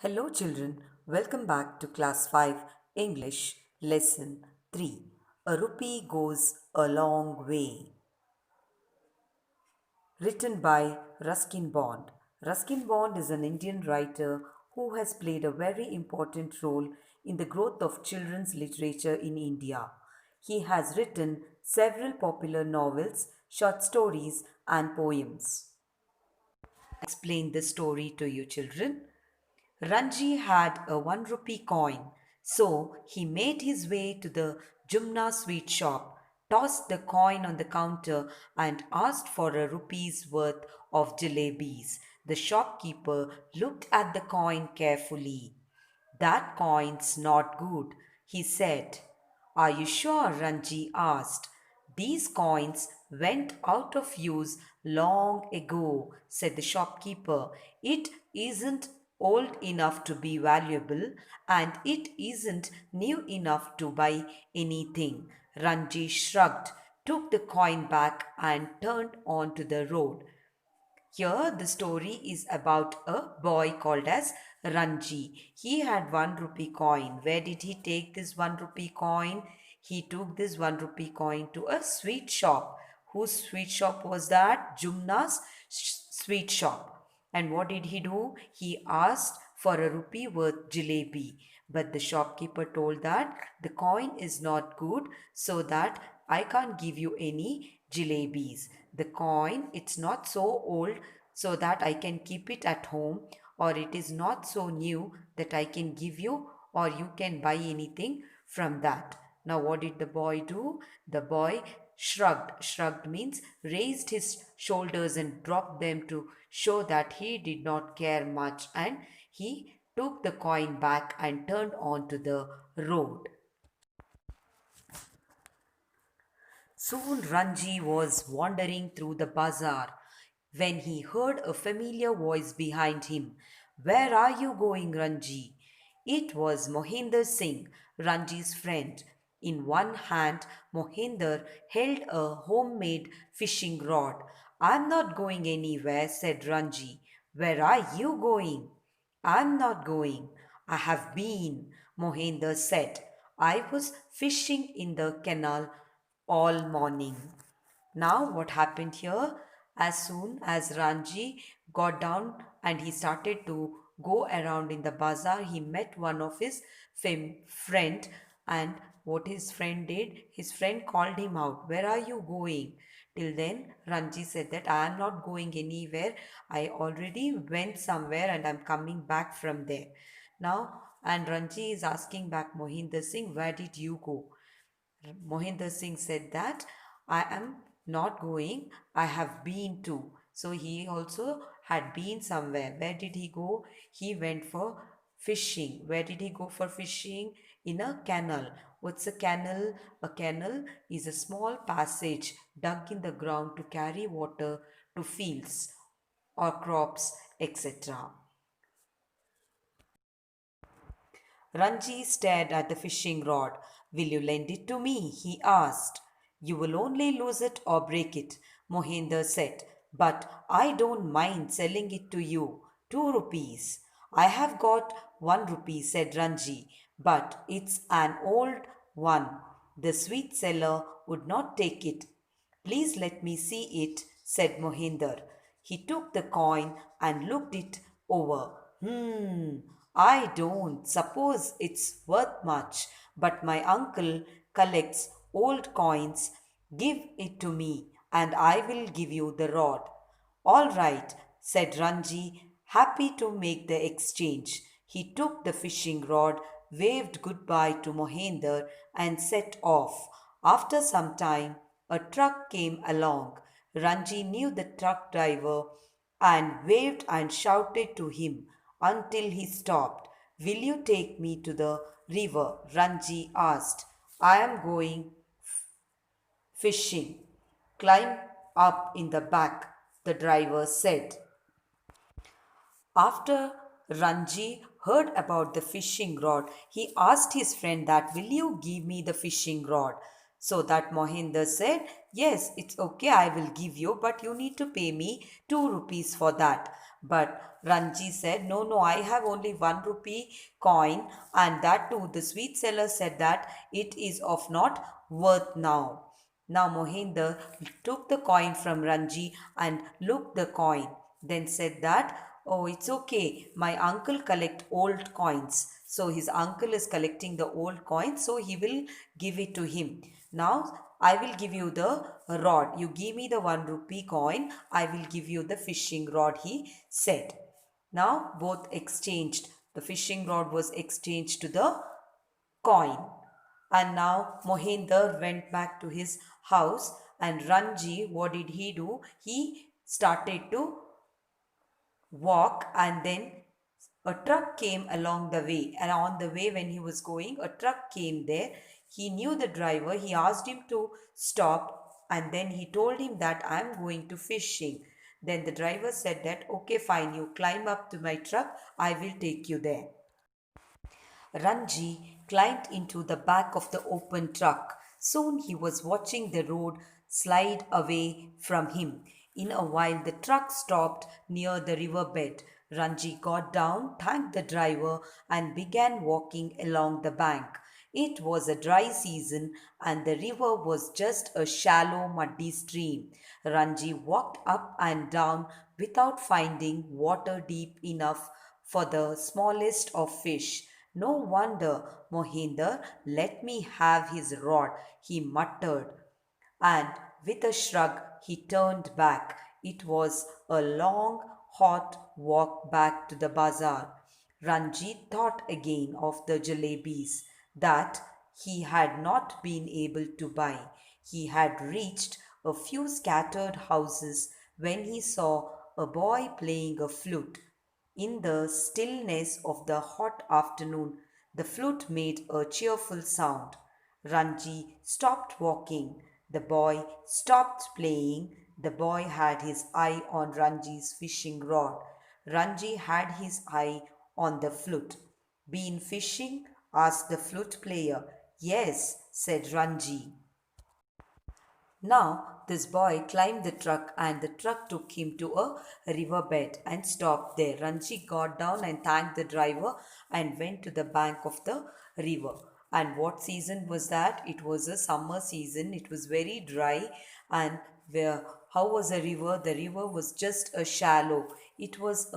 Hello, children. Welcome back to Class 5 English Lesson 3. A rupee goes a long way. Written by Ruskin Bond. Ruskin Bond is an Indian writer who has played a very important role in the growth of children's literature in India. He has written several popular novels, short stories, and poems. Explain the story to you, children. Ranji had a 1 rupee coin, so he made his way to the Jumna sweet shop, tossed the coin on the counter, and asked for a rupee's worth of jalebis. The shopkeeper looked at the coin carefully. That coin's not good, he said. Are you sure? Ranji asked. These coins went out of use long ago, said the shopkeeper. It isn't old enough to be valuable and it isn't new enough to buy anything. Ranji shrugged, took the coin back, and turned onto the road. Here, the story is about a boy called as Ranji. He had 1 rupee coin. Where did he take this 1 rupee coin? He took this 1 rupee coin to a sweet shop. Whose sweet shop was that? Jumna's sweet shop. And what did he do? He asked for a rupee worth jalebi. But the shopkeeper told that the coin is not good, so that I can't give you any jalebis. The coin, it's not so old so that I can keep it at home, or it is not so new that I can give you or you can buy anything from that. Now, what did the boy do? The boy shrugged. Shrugged means raised his shoulders and dropped them to show that he did not care much, and he took the coin back and turned onto the road. Soon Ranji was wandering through the bazaar when he heard a familiar voice behind him. Where are you going, Ranji? It was Mohinder Singh, Ranji's friend. In one hand, Mohinder held a homemade fishing rod. I'm not going anywhere, said Ranji. Where are you going? I'm not going. I have been, Mohinder said. I was fishing in the canal all morning. Now, what happened here? As soon as Ranji got down and he started to go around in the bazaar, he met one of his friend. And what his friend did, his friend called him out. Where are you going? Till then, Ranji said that I am not going anywhere. I already went somewhere and I'm coming back from there. Now, and Ranji is asking back Mohinder Singh, where did you go? Mohinder Singh said that I am not going, I have been to. So he also had been somewhere. Where did he go? He went for fishing. Where did he go for fishing? In a canal. What's a canal? A canal is a small passage dug in the ground to carry water to fields or crops, etc. Ranji stared at the fishing rod. Will you lend it to me? He asked. You will only lose it or break it, Mohinder said. But I don't mind selling it to you. 2 rupees. I have got 1 rupee, said Ranji, but it's an old one. The sweet seller would not take it. Please let me see it, said Mohinder. He took the coin and looked it over. I don't suppose it's worth much, but my uncle collects old coins. Give it to me, and I will give you the rod. All right, said Ranji, happy to make the exchange. He took the fishing rod, waved goodbye to Mohinder, and set off. After some time, a truck came along. Ranji knew the truck driver and waved and shouted to him until he stopped. Will you take me to the river? Ranji asked. I am going fishing. Climb up in the back, the driver said. After Ranji heard about the fishing rod, he asked his friend that, will you give me the fishing rod? So that Mohinder said, yes, it's okay, I will give you, but you need to pay me 2 rupees for that. But Ranji said, no, no, I have only 1 rupee coin, and that too, the sweet seller said that it is of not worth now. Now Mohinder took the coin from Ranji and looked the coin, then said that, oh, it's okay, my uncle collect old coins. So his uncle is collecting the old coins, so he will give it to him. Now I will give you the rod. You give me the 1 rupee coin, I will give you the fishing rod, he said. Now both exchanged. The fishing rod was exchanged to the coin. And now Mohinder went back to his house, and Ranji, what did he do? He started to walk, and then a truck came along the way, and on the way when he was going, a truck came there. He knew the driver. He asked him to stop, and then he told him that I'm going to fishing. Then the driver said that, okay, fine, you climb up to my truck, I will take you there. Ranji climbed into the back of the open truck. Soon he was watching the road slide away from him. In a while, the truck stopped near the riverbed. Ranji got down, thanked the driver, and began walking along the bank. It was a dry season, and the river was just a shallow, muddy stream. Ranji walked up and down without finding water deep enough for the smallest of fish. No wonder Mohinder let me have his rod, he muttered, and with a shrug he turned back. It was a long, hot walk back to the bazaar. Ranjit thought again of the jalebis that he had not been able to buy. He had reached a few scattered houses when he saw a boy playing a flute. In the stillness of the hot afternoon, the flute made a cheerful sound. Ranji stopped walking. The boy stopped playing. The boy had his eye on Ranji's fishing rod. Ranji had his eye on the flute. Been fishing? Asked the flute player. Yes, said Ranji. Now, this boy climbed the truck, and the truck took him to a riverbed and stopped there. Ranji got down and thanked the driver and went to the bank of the river. And what season was that? It was a summer season. It was very dry. And where, how was the river? The river was just a shallow. It was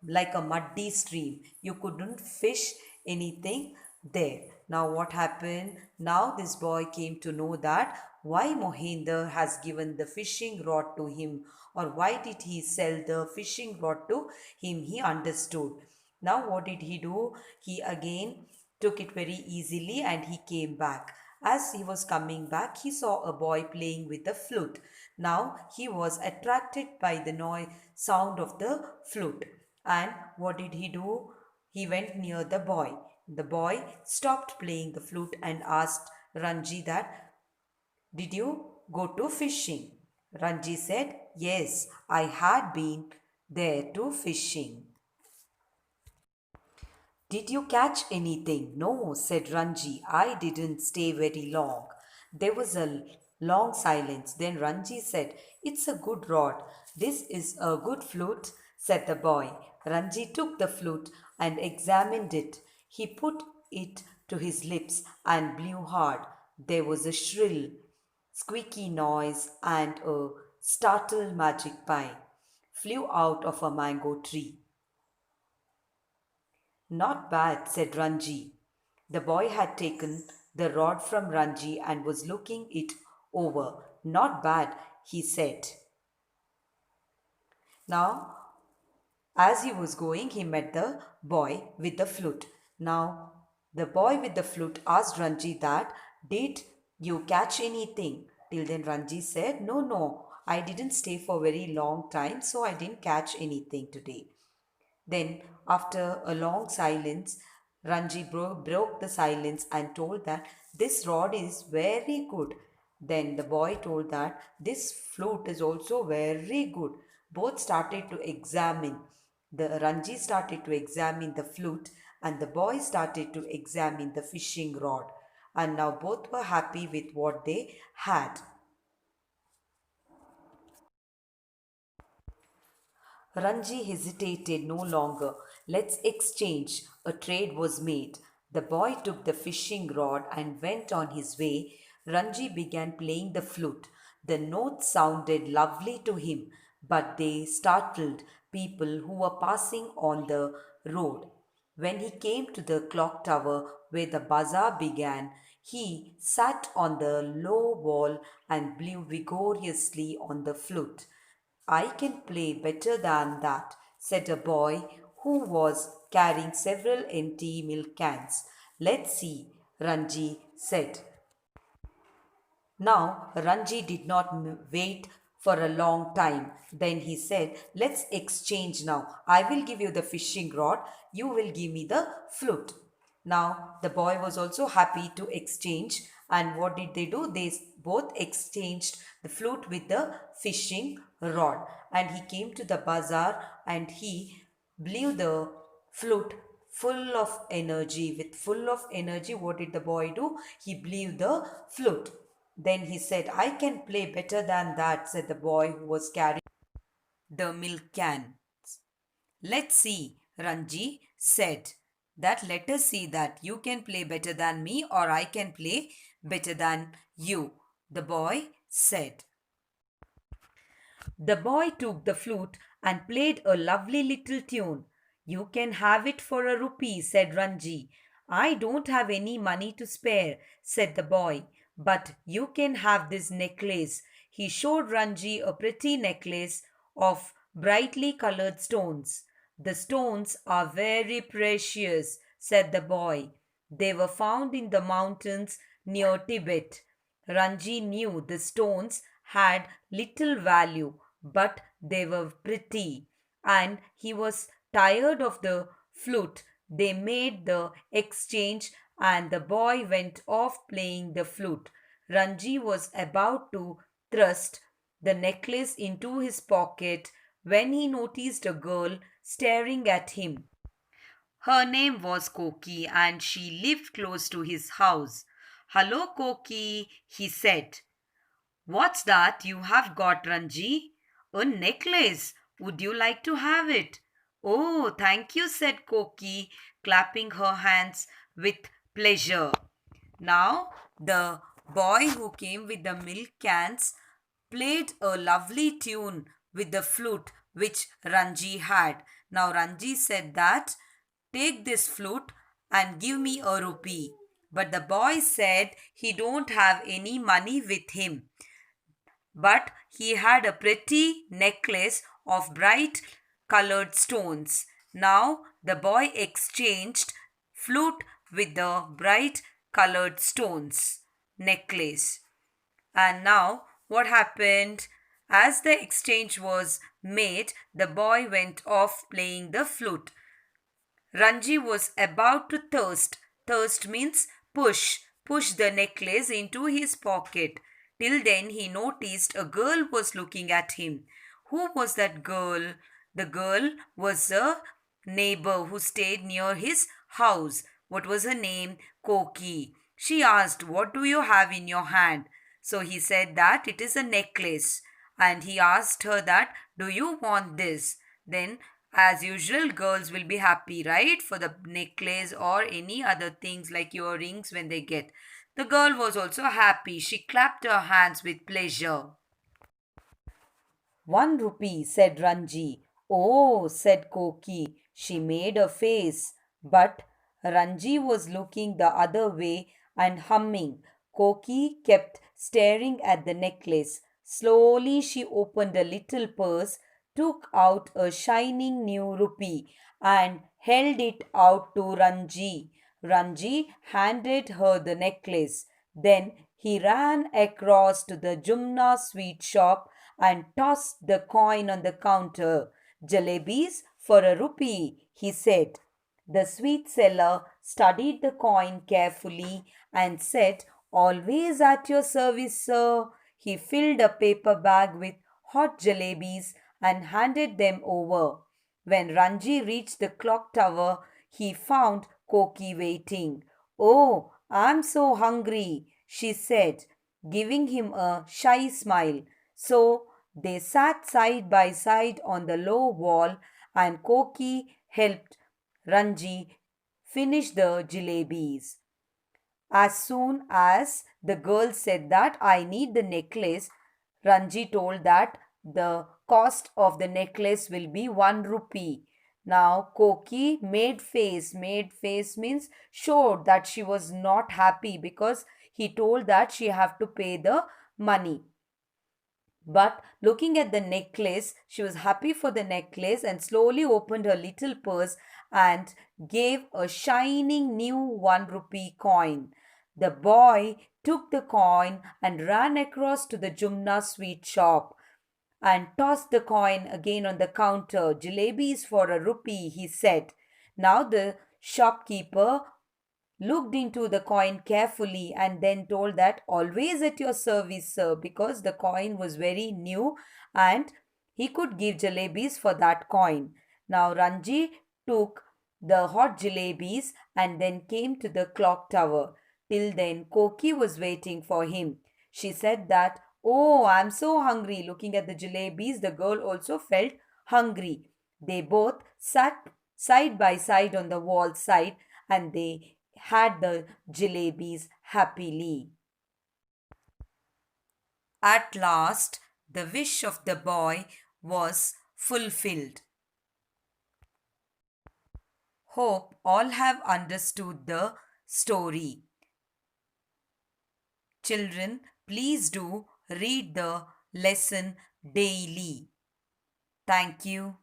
like a muddy stream. You couldn't fish anything there. Now, what happened? Now, this boy came to know that why Mohinder has given the fishing rod to him, or why did he sell the fishing rod to him. He understood. Now, what did he do? He again took it very easily and he came back. As he was coming back, he saw a boy playing with a flute. Now, he was attracted by the noise sound of the flute. And what did he do? He went near the boy. The boy stopped playing the flute and asked Ranji that, did you go to fishing? Ranji said, yes, I had been there to fishing. Did you catch anything? No, said Ranji. I didn't stay very long. There was a long silence. Then Ranji said, it's a good rod. This is a good flute, said the boy. Ranji took the flute and examined it. He put it to his lips and blew hard. There was a shrill, squeaky noise, and a startled magic pie flew out of a mango tree. Not bad, said Ranji. The boy had taken the rod from Ranji and was looking it over. Not bad, he said. Now, as he was going, he met the boy with the flute. Now, the boy with the flute asked Ranji that, did you catch anything? Till then Ranji said, no, no, I didn't stay for a very long time, so I didn't catch anything today. Then, after a long silence, Ranji broke the silence and told that this rod is very good. Then the boy told that this flute is also very good. Both started to examine. The Ranji started to examine the flute, and the boy started to examine the fishing rod. And now both were happy with what they had. Ranji hesitated no longer. Let's exchange. A trade was made. The boy took the fishing rod and went on his way. Ranji began playing the flute. The notes sounded lovely to him, but they startled people who were passing on the road. When he came to the clock tower where the bazaar began, he sat on the low wall and blew vigorously on the flute. I can play better than that, said a boy who was carrying several empty milk cans. Let's see, Ranji said. Now, Ranji did not wait for a long time. Then he said, let's exchange now. I will give you the fishing rod, you will give me the flute. Now, the boy was also happy to exchange. And what did they do? They both exchanged the flute with the fishing rod. And he came to the bazaar and he blew the flute full of energy. With full of energy, what did the boy do? He blew the flute. Then he said, I can play better than that, said the boy who was carrying the milk can. Let's see, Ranji said. That let us see that you can play better than me or I can play better than you, the boy said. The boy took the flute and played a lovely little tune. You can have it for a rupee, said Ranji. I don't have any money to spare, said the boy, but you can have this necklace. He showed Ranji a pretty necklace of brightly colored stones. The stones are very precious, said the boy. They were found in the mountains near Tibet. Ranji knew the stones had little value, but they were pretty, and he was tired of the flute. They made the exchange, and the boy went off playing the flute. Ranji was about to thrust the necklace into his pocket when he noticed a girl staring at him. Her name was Koki and she lived close to his house. Hello, Koki, he said. What's that you have got, Ranji? A necklace. Would you like to have it? Oh, thank you, said Koki, clapping her hands with pleasure. Now, the boy who came with the milk cans played a lovely tune with the flute which Ranji had. Now, Ranji said that, take this flute and give me a rupee. But the boy said he don't have any money with him. But he had a pretty necklace of bright colored stones. Now the boy exchanged flute with the bright colored stones necklace. And now what happened? As the exchange was made, the boy went off playing the flute. Ranji was about to thirst. Thirst means push. Push the necklace into his pocket. Till then he noticed a girl was looking at him. Who was that girl? The girl was a neighbor who stayed near his house. What was her name? Koki. She asked, what do you have in your hand? So he said that it is a necklace. And he asked her that, do you want this? Then as usual, girls will be happy, right? For the necklace or any other things like earrings when they get. The girl was also happy. She clapped her hands with pleasure. 1 rupee, said Ranji. Oh, said Koki. She made a face. But Ranji was looking the other way and humming. Koki kept staring at the necklace. Slowly she opened a little purse, took out a shining new rupee, and held it out to Ranji. Ranji handed her the necklace. Then he ran across to the Jumna sweet shop and tossed the coin on the counter. Jalebis for a rupee, he said. The sweet seller studied the coin carefully and said, always at your service, sir. He filled a paper bag with hot jalebis and handed them over. When Ranji reached the clock tower, he found Koki waiting. Oh, I'm so hungry, she said, giving him a shy smile. So They sat side by side on the low wall, and Koki helped Ranji finish the jalebis. As soon as the girl said that I need the necklace, Ranji told that the cost of the necklace will be 1 rupee. Now Koki made face means showed that she was not happy because he told that she have to pay the money. But looking at the necklace, she was happy for the necklace and slowly opened her little purse and gave a shining new 1 rupee coin. The boy took the coin and ran across to the Jumna sweet shop and tossed the coin again on the counter. Jalebis for 1 rupee, he said. Now the shopkeeper looked into the coin carefully and then told that always at your service, sir, because the coin was very new and he could give jalebis for that coin. Now Ranji took the hot jalebis and then came to the clock tower. Till then, Koki was waiting for him. She said that, oh, I'm so hungry. Looking at the jalebis, the girl also felt hungry. They both sat side by side on the wall side and they had the jalebis happily. At last, the wish of the boy was fulfilled. Hope all have understood the story. Children, please do read the lesson daily. Thank you.